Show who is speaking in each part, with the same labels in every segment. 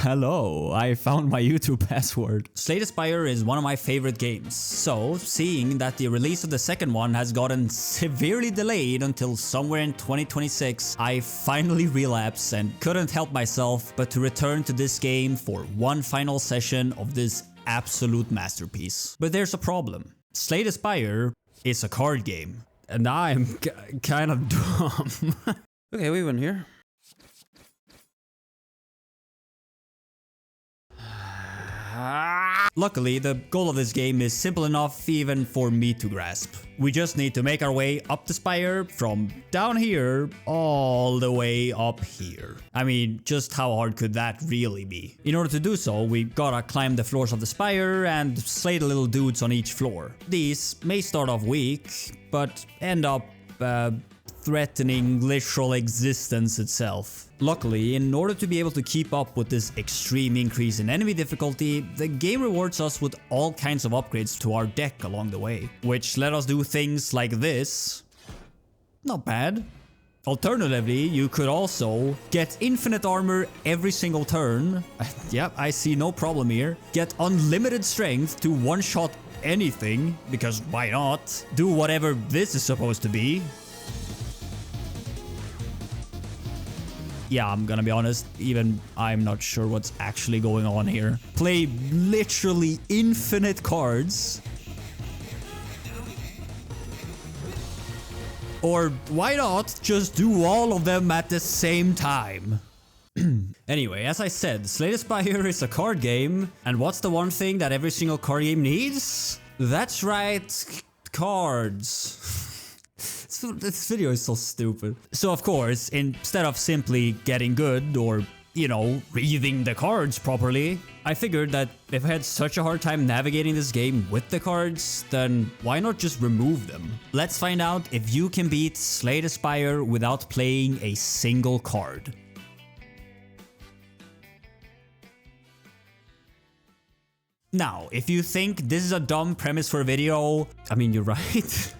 Speaker 1: Hello, I found my YouTube password. Slay the Spire is one of my favorite games, so seeing that the release of the second one has gotten severely delayed until somewhere in 2026, I finally relapsed and couldn't help myself but to return to this game for one final session of this absolute masterpiece. But there's a problem. Slay the Spire is a card game, and I'm kind of dumb.
Speaker 2: Okay, we win here.
Speaker 1: Luckily, the goal of this game is simple enough even for me to grasp. We just need to make our way up the Spire from down here all the way up here. I mean, just how hard could that really be? In order to do so, we gotta climb the floors of the Spire and slay the little dudes on each floor. These may start off weak, but end up threatening literal existence itself. Luckily, in order to be able to keep up with this extreme increase in enemy difficulty, the game rewards us with all kinds of upgrades to our deck along the way, which let us do things like this. Not bad. Alternatively, you could also get infinite armor every single turn. Yep, I see no problem here. Get unlimited strength to one-shot anything, because why not? Do whatever this is supposed to be. Yeah, I'm gonna be honest, even I'm not sure what's actually going on here. Play literally infinite cards. Or why not just do all of them at the same time? Anyway, as I said, Slay the Spire is a card game, and what's the one thing that every single card game needs? That's right, cards. This video is so stupid. So of course, instead of simply getting good or, you know, reading the cards properly, I figured that if I had such a hard time navigating this game with the cards, then why not just remove them? Let's find out if you can beat Slay the Spire without playing a single card. Now, if you think this is a dumb premise for a video, I mean, you're right.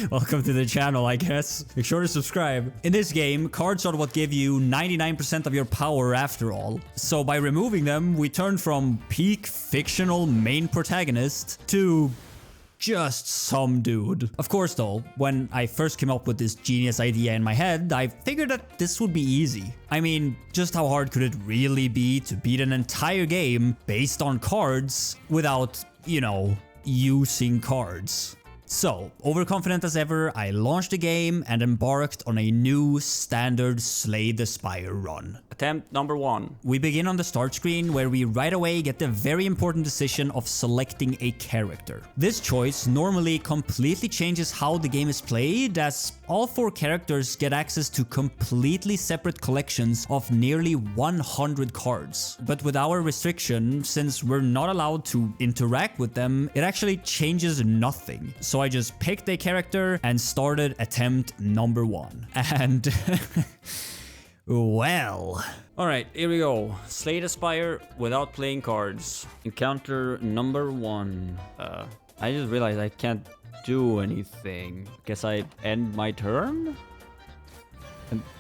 Speaker 1: Welcome to the channel, I guess. Make sure to subscribe. In this game, cards are what give you 99% of your power after all. So by removing them, we turn from peak fictional main protagonist to just some dude. Of course though, when I first came up with this genius idea in my head, I figured that this would be easy. I mean, just how hard could it really be to beat an entire game based on cards without, you know, using cards? So, overconfident as ever, I launched the game and embarked on a new standard Slay the Spire run.
Speaker 2: Attempt number 1.
Speaker 1: We begin on the start screen where we right away get the very important decision of selecting a character. This choice normally completely changes how the game is played, as all 4 characters get access to completely separate collections of nearly 100 cards. But with our restriction, since we're not allowed to interact with them, it actually changes nothing. So I just picked a character and started attempt number 1. And well.
Speaker 2: Alright, here we go. Slay the Spire without playing cards. Encounter number 1. I just realized I can't do anything. Guess I end my turn?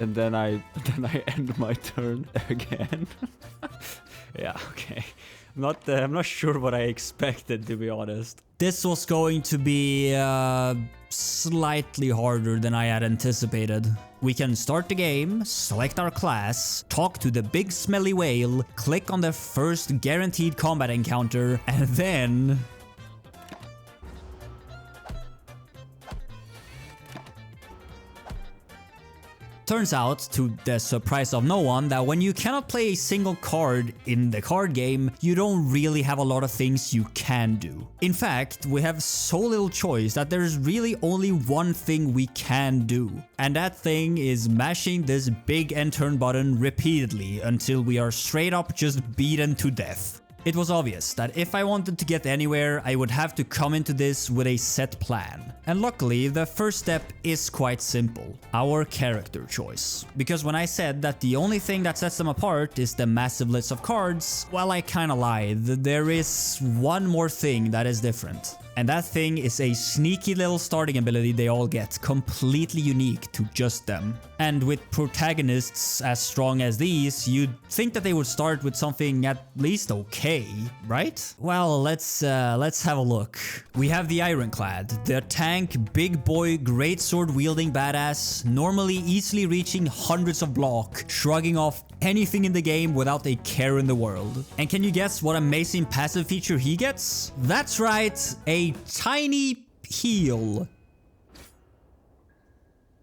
Speaker 2: And then I end my turn again. Yeah, okay. I'm not sure what I expected, to be honest.
Speaker 1: This was going to be slightly harder than I had anticipated. We can start the game, select our class, talk to the big smelly whale, click on the first guaranteed combat encounter, and then turns out, to the surprise of no one, that when you cannot play a single card in the card game, you don't really have a lot of things you can do. In fact, we have so little choice that there's really only one thing we can do. And that thing is mashing this big end turn button repeatedly until we are straight up just beaten to death. It was obvious that if I wanted to get anywhere, I would have to come into this with a set plan. And luckily, the first step is quite simple: our character choice. Because when I said that the only thing that sets them apart is the massive list of cards, well, I kinda lied. There is one more thing that is different. And that thing is a sneaky little starting ability they all get, completely unique to just them. And with protagonists as strong as these, you'd think that they would start with something at least okay, right? Well, let's have a look. We have the Ironclad, the tank, big boy, great sword wielding badass, normally easily reaching hundreds of block, shrugging off anything in the game without a care in the world. And can you guess what amazing passive feature he gets? That's right, a tiny heal.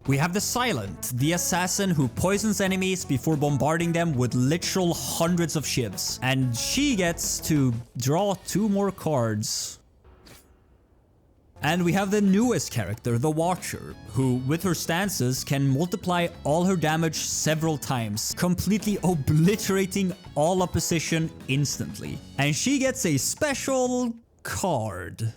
Speaker 1: We have the Silent, the assassin who poisons enemies before bombarding them with literal hundreds of shivs. And she gets to draw 2 more cards. And we have the newest character, the Watcher, who with her stances can multiply all her damage several times, completely obliterating all opposition instantly. And she gets a special card.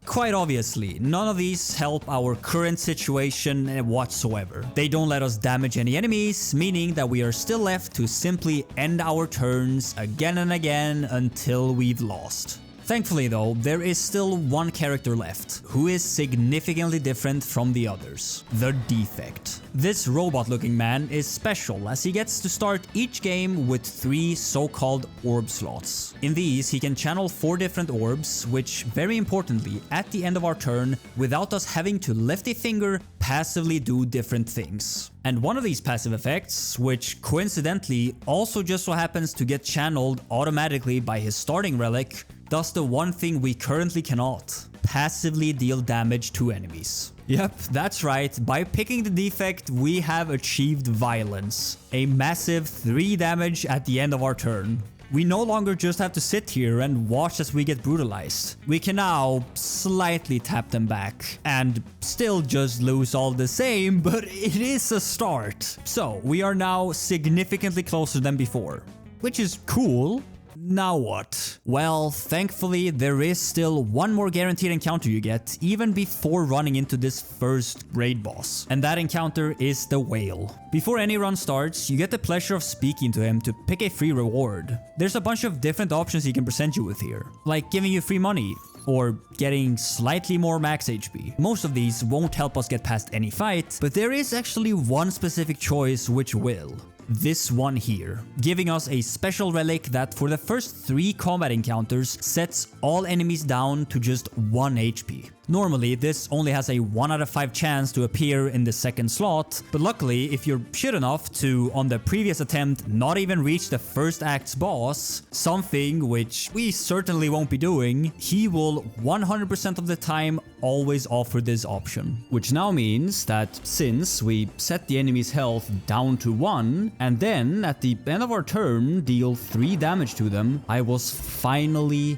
Speaker 1: Quite obviously, none of these help our current situation whatsoever. They don't let us damage any enemies, meaning that we are still left to simply end our turns again and again until we've lost. Thankfully though, there is still one character left, who is significantly different from the others. The Defect. This robot-looking man is special as he gets to start each game with 3 so-called orb slots. In these, he can channel 4 different orbs, which very importantly, at the end of our turn, without us having to lift a finger, passively do different things. And one of these passive effects, which coincidentally also just so happens to get channeled automatically by his starting relic, does the one thing we currently cannot: passively deal damage to enemies. Yep, that's right, by picking the Defect we have achieved violence. A massive 3 damage at the end of our turn. We no longer just have to sit here and watch as we get brutalized. We can now slightly tap them back and still just lose all the same, but it is a start. So we are now significantly closer than before, which is cool. Now what? Well, thankfully there is still one more guaranteed encounter you get even before running into this first raid boss. And that encounter is the Whale. Before any run starts, you get the pleasure of speaking to him to pick a free reward. There's a bunch of different options he can present you with here, like giving you free money, or getting slightly more max HP. Most of these won't help us get past any fight, but there is actually one specific choice which will. This one here, giving us a special relic that for the first 3 combat encounters sets all enemies down to just 1 HP. Normally, this only has a 1 out of 5 chance to appear in the second slot, but luckily, if you're shit enough to, on the previous attempt, not even reach the first act's boss, something which we certainly won't be doing, he will 100% of the time always offer this option. Which now means that since we set the enemy's health down to 1, and then at the end of our turn deal 3 damage to them, I was finally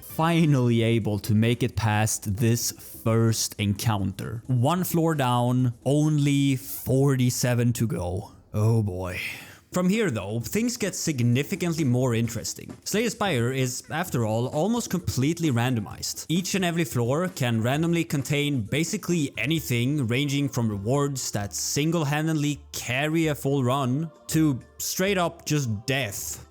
Speaker 1: able to make it past this first encounter. 1 floor down, only 47 to go. Oh boy. From here though, things get significantly more interesting. Slay the Spire is, after all, almost completely randomized. Each and every floor can randomly contain basically anything, ranging from rewards that single-handedly carry a full run, to straight up just death.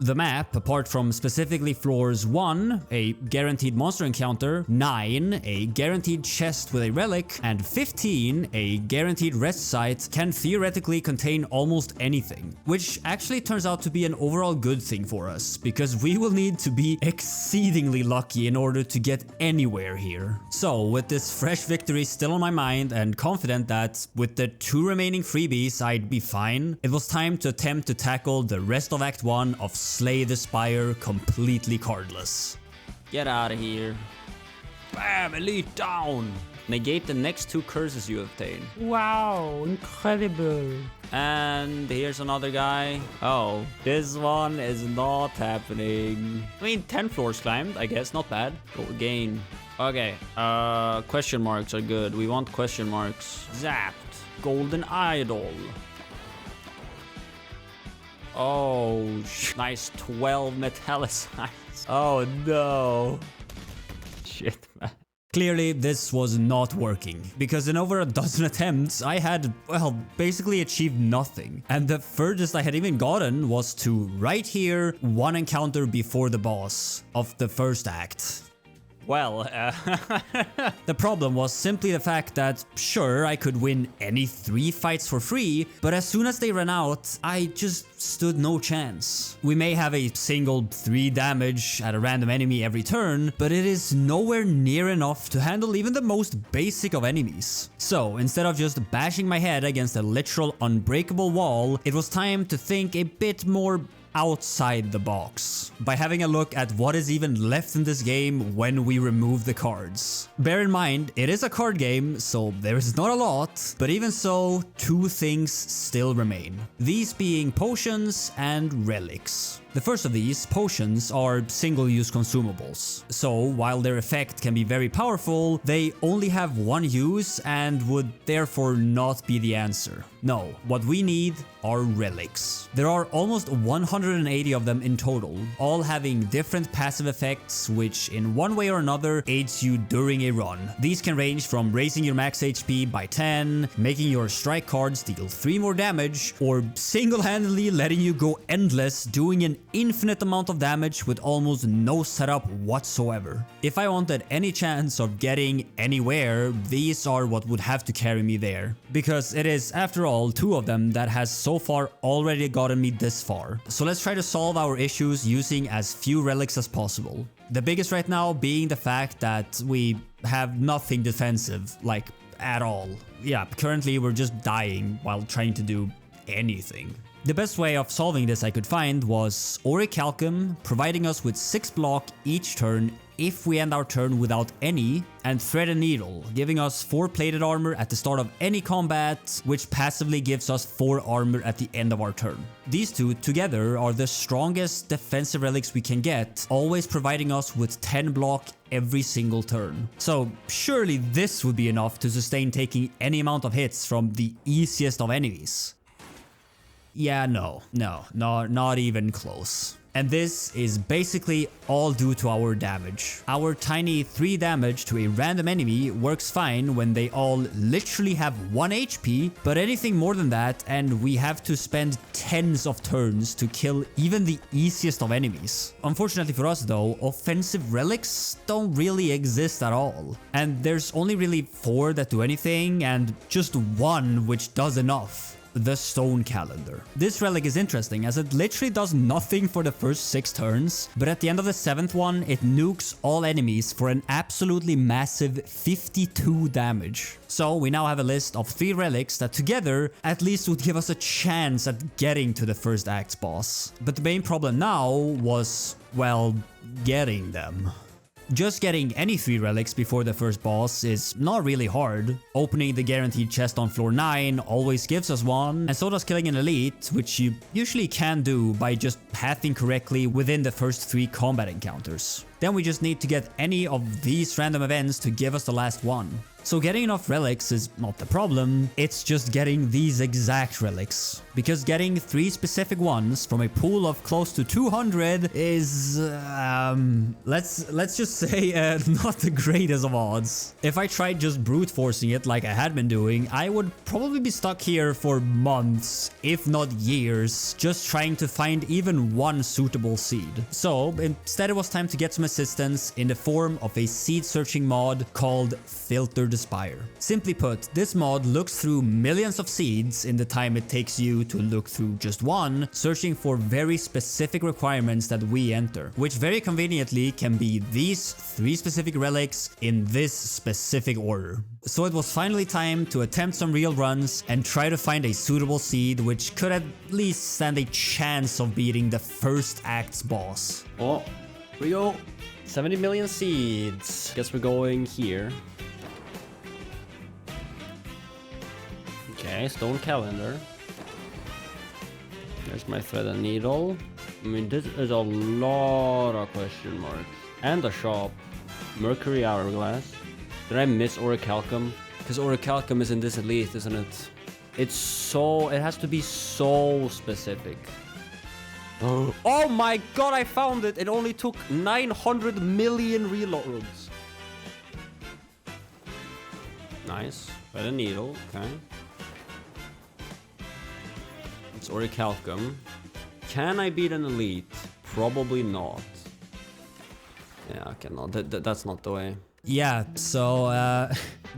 Speaker 1: The map, apart from specifically floors 1, a guaranteed monster encounter, 9, a guaranteed chest with a relic, and 15, a guaranteed rest site, can theoretically contain almost anything. Which actually turns out to be an overall good thing for us, because we will need to be exceedingly lucky in order to get anywhere here. So, with this fresh victory still on my mind and confident that with the 2 remaining freebies I'd be fine, it was time to attempt to tackle the rest of Act 1 of Slay the Spire completely cardless.
Speaker 2: Get out of here. Bam! Elite down! Negate the next 2 curses you obtain.
Speaker 3: Wow, incredible.
Speaker 2: And here's another guy. Oh, this one is not happening. I mean, 10 floors climbed, I guess, not bad. Gold gain. Okay, question marks are good. We want question marks. Zapped. Golden Idol. Oh, nice 12 metallicized. Oh no. Shit, man.
Speaker 1: Clearly, this was not working, because in over a dozen attempts, I had, well, basically achieved nothing. And the furthest I had even gotten was to right here, 1 encounter before the boss of the first act.
Speaker 2: Well,
Speaker 1: The problem was simply the fact that, sure, I could win any 3 fights for free, but as soon as they ran out, I just stood no chance. We may have a single 3 damage at a random enemy every turn, but it is nowhere near enough to handle even the most basic of enemies. So, instead of just bashing my head against a literal unbreakable wall, it was time to think a bit more outside the box by having a look at what is even left in this game when we remove the cards. Bear in mind, it is a card game, so there is not a lot, but even so, 2 things still remain. These being potions and relics. The first of these, potions, are single-use consumables. So, while their effect can be very powerful, they only have one use and would therefore not be the answer. No, what we need are relics. There are almost 180 of them in total, all having different passive effects which in one way or another aids you during a run. These can range from raising your max HP by 10, making your strike cards deal 3 more damage, or single-handedly letting you go endless doing an infinite amount of damage with almost no setup whatsoever. If I wanted any chance of getting anywhere, these are what would have to carry me there. Because it is, after all, 2 of them that has so far already gotten me this far. So let's try to solve our issues using as few relics as possible. The biggest right now being the fact that we have nothing defensive, like at all. Yeah, currently we're just dying while trying to do anything. The best way of solving this I could find was Orichalcum providing us with 6 block each turn if we end our turn without any, and Thread and Needle giving us 4 plated armor at the start of any combat, which passively gives us 4 armor at the end of our turn. These 2 together are the strongest defensive relics we can get, always providing us with 10 block every single turn. So surely this would be enough to sustain taking any amount of hits from the easiest of enemies. Yeah, no, not even close. And this is basically all due to our damage. Our tiny 3 damage to a random enemy works fine when they all literally have 1 HP, but anything more than that and we have to spend tens of turns to kill even the easiest of enemies. Unfortunately for us though, offensive relics don't really exist at all. And there's only really 4 that do anything and just 1 which does enough. The Stone Calendar. This relic is interesting as it literally does nothing for the first 6 turns, but at the end of the 7th one, it nukes all enemies for an absolutely massive 52 damage. So we now have a list of 3 relics that together at least would give us a chance at getting to the first act's boss. But the main problem now was, well, getting them. Just getting any 3 relics before the first boss is not really hard. Opening the guaranteed chest on floor 9 always gives us one, and so does killing an elite, which you usually can do by just pathing correctly within the first 3 combat encounters. Then we just need to get any of these random events to give us the last one. So getting enough relics is not the problem, it's just getting these exact relics. Because getting 3 specific ones from a pool of close to 200 is, let's just say, not the greatest of odds. If I tried just brute forcing it like I had been doing, I would probably be stuck here for months, if not years, just trying to find even one suitable seed. So instead it was time to get some assistance in the form of a seed searching mod called Filtered Spire. Simply put, this mod looks through millions of seeds in the time it takes you to look through just one, searching for very specific requirements that we enter, which very conveniently can be these 3 specific relics in this specific order. So it was finally time to attempt some real runs and try to find a suitable seed which could at least stand a chance of beating the first act's boss.
Speaker 2: Oh, here we go. 70 million seeds. Guess we're going here. Okay, Stone Calendar. There's my Thread and Needle. I mean, this is a lot of question marks. And a shop. Mercury Hourglass. Did I miss Orichalcum? Because Orichalcum is in this elite, isn't it? It has to be so specific. Oh my god, I found it! It only took 900 million reloads. Nice. Thread and Needle, okay. It's Orichalcum. Can I beat an elite? Probably not. Yeah, okay, no, that's not the way.
Speaker 1: Yeah, so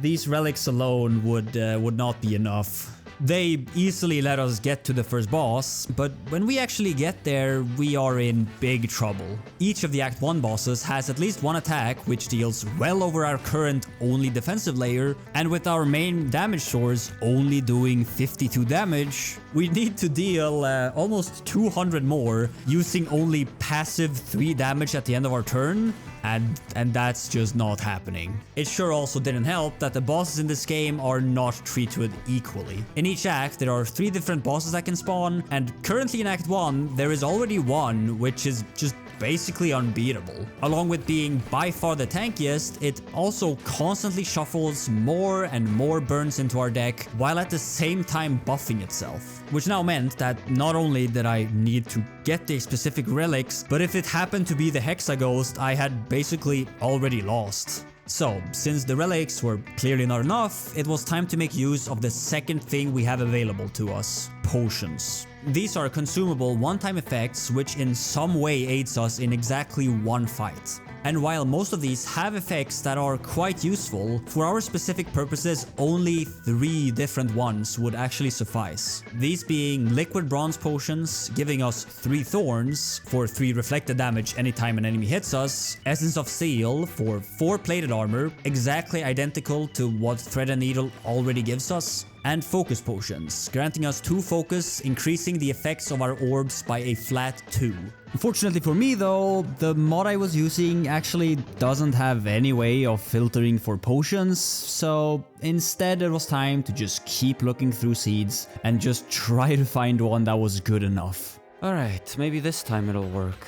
Speaker 1: these relics alone would not be enough. They easily let us get to the first boss, but when we actually get there, we are in big trouble. Each of the Act 1 bosses has at least one attack, which deals well over our current only defensive layer, and with our main damage source only doing 52 damage, we need to deal almost 200 more using only passive 3 damage at the end of our turn. And that's just not happening. It sure also didn't help that the bosses in this game are not treated equally. In each act, there are 3 different bosses that can spawn, and currently in Act 1, there is already one which is just basically unbeatable. Along with being by far the tankiest, it also constantly shuffles more and more burns into our deck, while at the same time buffing itself. Which now meant that not only did I need to get the specific relics, but if it happened to be the Hexa Ghost, I had basically already lost. So, since the relics were clearly not enough, it was time to make use of the second thing we have available to us: potions. These are consumable one-time effects which in some way aids us in exactly one fight. And while most of these have effects that are quite useful, for our specific purposes only 3 different ones would actually suffice. These being liquid bronze potions, giving us 3 thorns for 3 reflected damage anytime an enemy hits us, essence of steel for 4 plated armor, exactly identical to what thread and needle already gives us, and focus potions, granting us 2 focus, increasing the effects of our orbs by a flat 2. Unfortunately for me though, the mod I was using actually doesn't have any way of filtering for potions, so instead it was time to just keep looking through seeds and just try to find one that was good enough.
Speaker 2: Alright, maybe this time it'll work.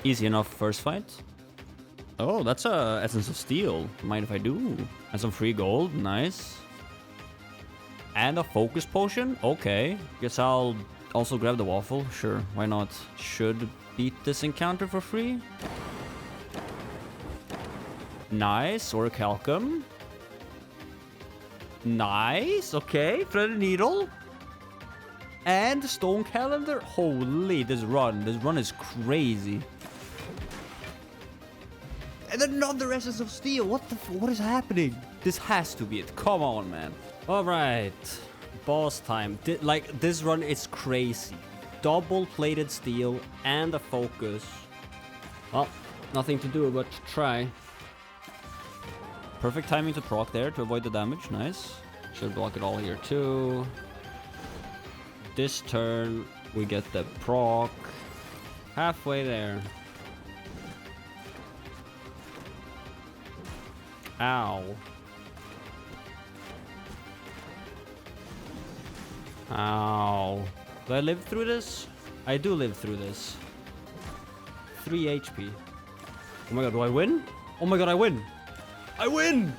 Speaker 2: Easy enough first fight. Oh, that's a Essence of Steel. Mind if I do? And some free gold, nice. And a focus potion? Okay. Guess I'll also grab the waffle. Sure, why not? Should beat this encounter for free. Nice. Orichalcum. Nice. Okay. Threaded needle. And stone calendar. Holy, this run is crazy. And another Essence of Steel. What is happening? This has to be it. Come on, man. All right, boss time. This run is crazy. Double plated steel and a focus. Well, nothing to do but try. Perfect timing to proc there to avoid the damage. Nice. Should block it all here too. This turn we get the proc. Halfway there. Ow. Ow. Do I live through this? I do live through this. 3 HP. Oh my god, do I win? Oh my god, I win! I win!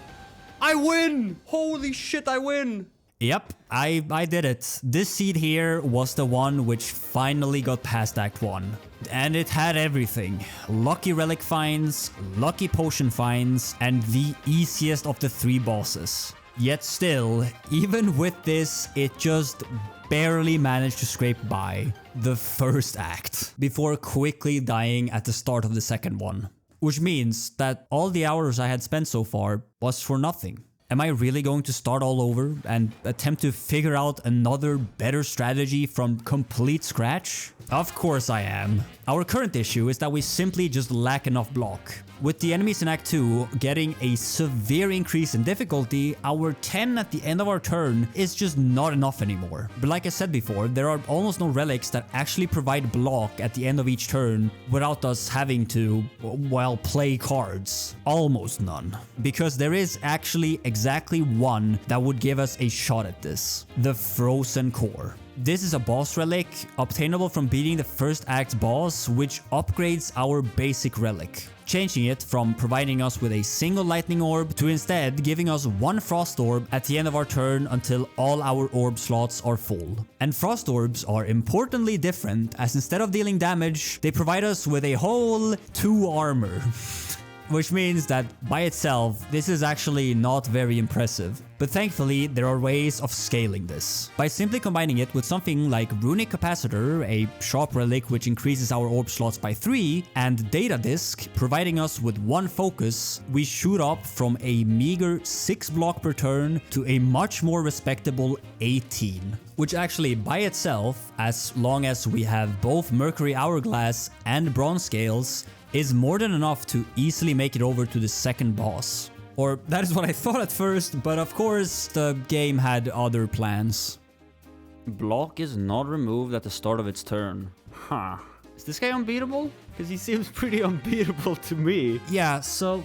Speaker 2: I win! Holy shit, I win!
Speaker 1: Yep, I did it. This seed here was the one which finally got past Act 1. And it had everything. Lucky relic finds, lucky potion finds, and the easiest of the 3 bosses. Yet still, even with this, it just barely managed to scrape by the first act before quickly dying at the start of the second one. Which means that all the hours I had spent so far was for nothing. Am I really going to start all over and attempt to figure out another better strategy from complete scratch? Of course I am. Our current issue is that we simply just lack enough block. With the enemies in Act 2 getting a severe increase in difficulty, our 10 at the end of our turn is just not enough anymore. But like I said before, there are almost no relics that actually provide block at the end of each turn without us having to, well, play cards. Almost none. Because there is actually exactly one that would give us a shot at this. The Frozen Core. This is a boss relic, obtainable from beating the first act boss, which upgrades our basic relic, changing it from providing us with a single lightning orb to instead giving us 1 frost orb at the end of our turn until all our orb slots are full. And frost orbs are importantly different, as instead of dealing damage, they provide us with a whole 2 armor. which means that by itself, this is actually not very impressive. But thankfully, there are ways of scaling this. By simply combining it with something like Runic Capacitor, a sharp relic which increases our orb slots by 3, and Data Disc, providing us with 1 focus, we shoot up from a meager 6 block per turn to a much more respectable 18. Which actually by itself, as long as we have both Mercury Hourglass and Bronze Scales, is more than enough to easily make it over to the second boss. Or that is what I thought at first, but of course the game had other plans.
Speaker 2: Block is not removed at the start of its turn. Huh. Is this guy unbeatable? Because he seems pretty unbeatable to me.
Speaker 1: Yeah, so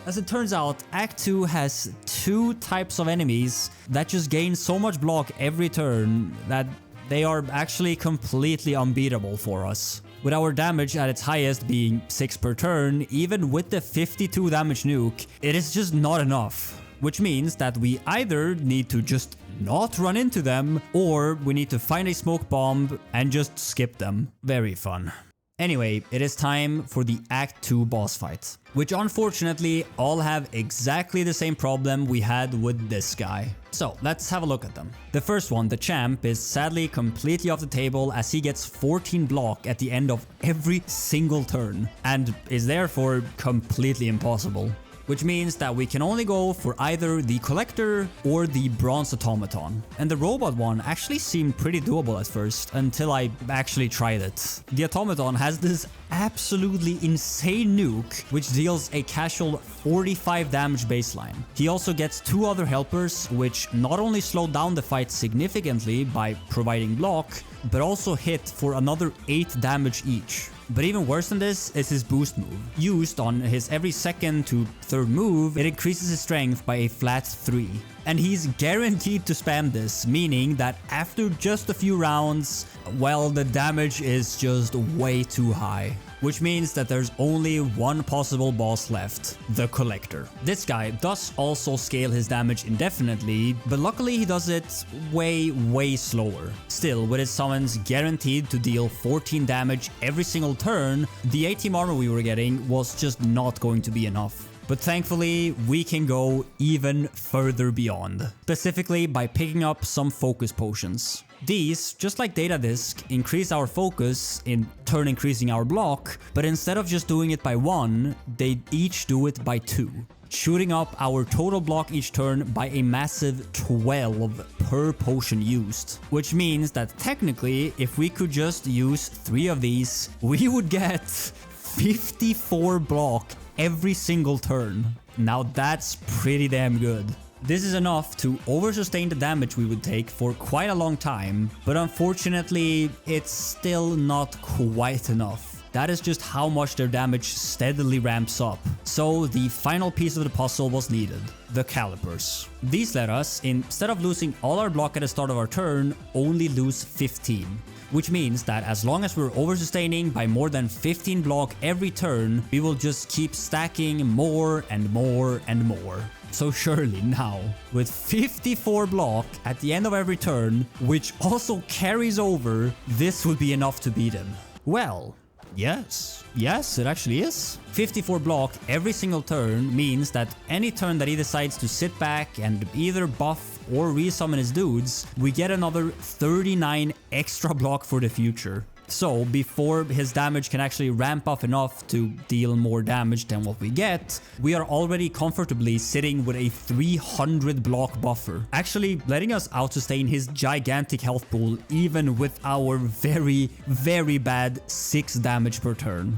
Speaker 1: as it turns out, Act 2 has 2 types of enemies that just gain so much block every turn that they are actually completely unbeatable for us. With our damage at its highest being 6 per turn, even with the 52 damage nuke, it is just not enough. Which means that we either need to just not run into them, or we need to find a smoke bomb and just skip them. Very fun. Anyway, it is time for the Act 2 boss fight, which unfortunately all have exactly the same problem we had with this guy. So let's have a look at them. The first one, the champ, is sadly completely off the table as he gets 14 block at the end of every single turn, and is therefore completely impossible. Which means that we can only go for either the Collector or the Bronze Automaton. And the robot one actually seemed pretty doable at first, until I actually tried it. The Automaton has this absolutely insane nuke, which deals a casual 45 damage baseline. He also gets 2 other helpers, which not only slow down the fight significantly by providing block, but also hit for another 8 damage each. But even worse than this is his boost move. Used on his every second to third move, it increases his strength by a flat 3. And he's guaranteed to spam this, meaning that after just a few rounds, well, the damage is just way too high. Which means that there's only one possible boss left, the Collector. This guy does also scale his damage indefinitely, but luckily he does it way slower. Still, with his summons guaranteed to deal 14 damage every single turn, the 18 armor we were getting was just not going to be enough. But thankfully, we can go even further beyond, specifically by picking up some focus potions. These, just like Data Disc, increase our focus, in turn increasing our block, but instead of just doing it by 1, they each do it by 2. Shooting up our total block each turn by a massive 12 per potion used. Which means that technically, if we could just use 3 of these, we would get 54 block every single turn. Now that's pretty damn good. This is enough to oversustain the damage we would take for quite a long time, but unfortunately, it's still not quite enough. That is just how much their damage steadily ramps up. So the final piece of the puzzle was needed, the calipers. These let us, instead of losing all our block at the start of our turn, only lose 15. Which means that as long as we're oversustaining by more than 15 block every turn, we will just keep stacking more and more and more. So surely now, with 54 block at the end of every turn, which also carries over, this would be enough to beat him. Well, yes, it actually is. 54 block every single turn means that any turn that he decides to sit back and either buff or resummon his dudes, we get another 39 extra block for the future. So before his damage can actually ramp up enough to deal more damage than what we get, we are already comfortably sitting with a 300 block buffer, actually letting us outsustain his gigantic health pool even with our very bad 6 damage per turn.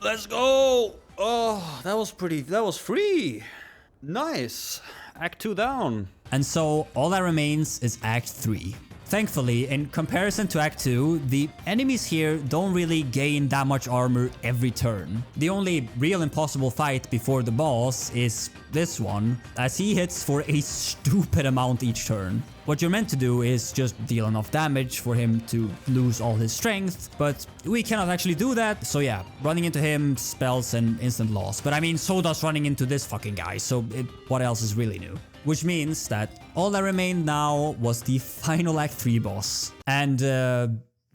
Speaker 2: Let's go! Oh, that was free. Nice. Act 2 down.
Speaker 1: And so all that remains is Act 3. Thankfully, in comparison to Act 2, the enemies here don't really gain that much armor every turn. The only real impossible fight before the boss is this one, as he hits for a stupid amount each turn. What you're meant to do is just deal enough damage for him to lose all his strength, but we cannot actually do that, so yeah, running into him spells an instant loss. But I mean, so does running into this fucking guy, so what else is really new? Which means that all that remained now was the final Act 3 boss. And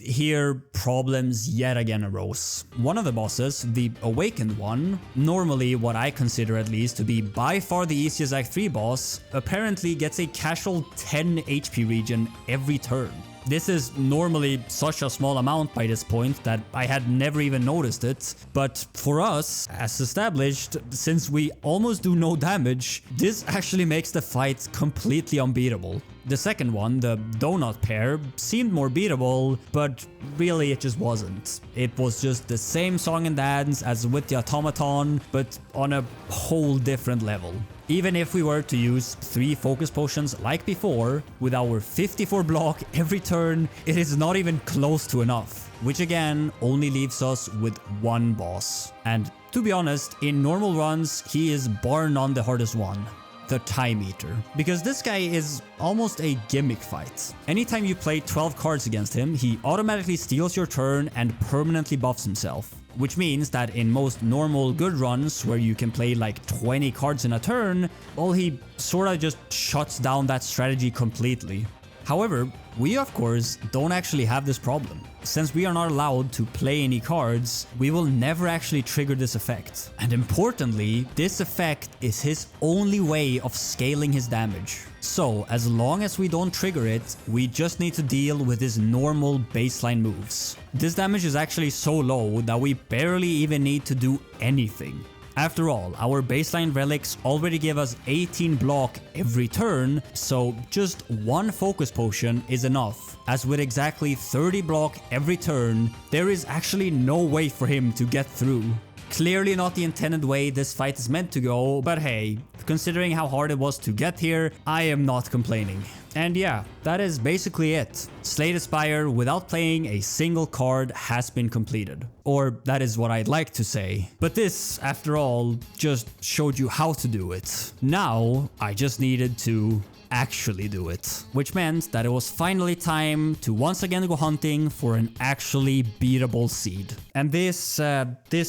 Speaker 1: here problems yet again arose. One of the bosses, the awakened one, normally what I consider at least to be by far the easiest Act 3 boss, apparently gets a casual 10 HP regen every turn. This is normally such a small amount by this point that I had never even noticed it, but for us, as established, since we almost do no damage, this actually makes the fight completely unbeatable. The second one, the donut pair, seemed more beatable, but really it just wasn't. It was just the same song and dance as with the automaton, but on a whole different level. Even if we were to use 3 focus potions like before, with our 54 block every turn, it is not even close to enough. Which again, only leaves us with one boss. And to be honest, in normal runs, he is bar none the hardest one. The Time Eater. Because this guy is almost a gimmick fight. Anytime you play 12 cards against him, he automatically steals your turn and permanently buffs himself. Which means that in most normal good runs where you can play like 20 cards in a turn, well, he sorta just shuts down that strategy completely. However, we of course don't actually have this problem. Since we are not allowed to play any cards, we will never actually trigger this effect. And importantly, this effect is his only way of scaling his damage. So, as long as we don't trigger it, we just need to deal with his normal baseline moves. This damage is actually so low that we barely even need to do anything. After all, our baseline relics already give us 18 block every turn, so just one focus potion is enough. As with exactly 30 block every turn, there is actually no way for him to get through. Clearly not the intended way this fight is meant to go, but hey, considering how hard it was to get here, I am not complaining. And yeah, that is basically it. Slay the Spire without playing a single card has been completed. Or that is what I'd like to say. But this, after all, just showed you how to do it. Now, I just needed to actually do it. Which meant that it was finally time to once again go hunting for an actually beatable seed. And this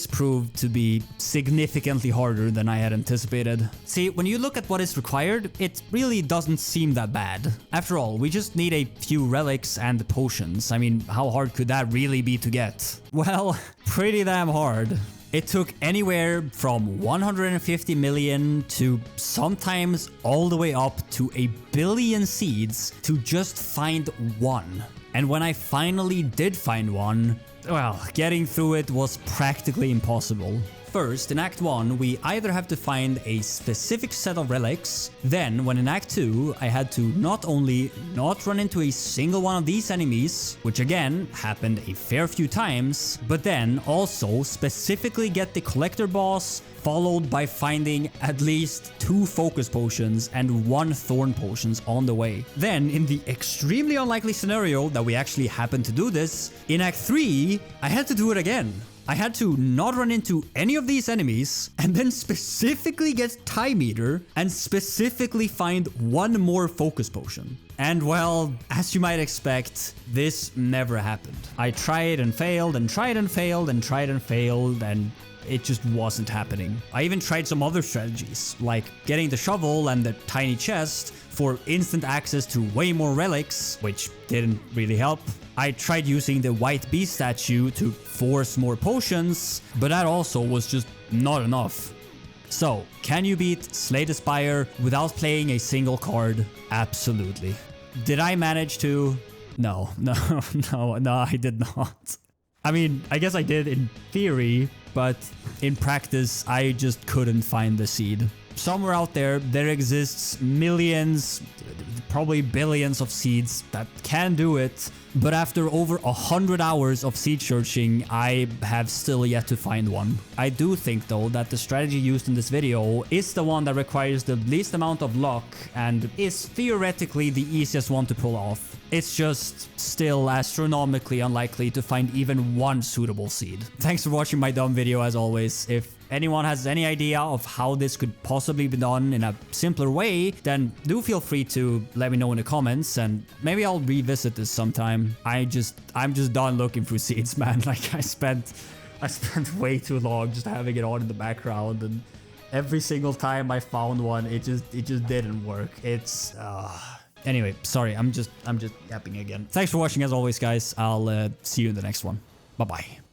Speaker 1: proved to be significantly harder than I had anticipated. See, when you look at what is required, it really doesn't seem that bad. After all, we just need a few relics and potions. I mean, how hard could that really be to get? Well, pretty damn hard. It took anywhere from 150 million to sometimes all the way up to a billion seeds to just find one. And when I finally did find one, well, getting through it was practically impossible. First, in Act 1, we either have to find a specific set of relics, then when in Act 2, I had to not only not run into a single one of these enemies, which again happened a fair few times, but then also specifically get the collector boss, followed by finding at least 2 focus potions and 1 thorn potions on the way. Then, in the extremely unlikely scenario that we actually happened to do this, in Act 3, I had to do it again. I had to not run into any of these enemies and then specifically get Time Eater and specifically find 1 more focus potion. And well, as you might expect, this never happened. I tried and failed and tried and failed and tried and failed, and it just wasn't happening. I even tried some other strategies, like getting the shovel and the tiny chest for instant access to way more relics, which didn't really help. I tried using the white bee statue to force more potions, but that also was just not enough. So, can you beat Slay the Spire without playing a single card? Absolutely. Did I manage to? No, I did not. I mean, I guess I did in theory, but in practice, I just couldn't find the seed. Somewhere out there exists millions, probably billions of seeds that can do it, but after over 100 hours of seed searching, I have still yet to find one. I do think though that the strategy used in this video is the one that requires the least amount of luck and is theoretically the easiest one to pull off. It's just still astronomically unlikely to find even one suitable seed. Thanks for watching my dumb video as always. If anyone has any idea of how this could possibly be done in a simpler way, then do feel free to let me know in the comments and maybe I'll revisit this sometime. I'm just done looking for seeds, man. Like I spent way too long just having it on in the background, and every single time I found one, it just didn't work. It's Anyway, sorry, I'm just yapping again. Thanks for watching as always, guys. I'll see you in the next one. Bye-bye.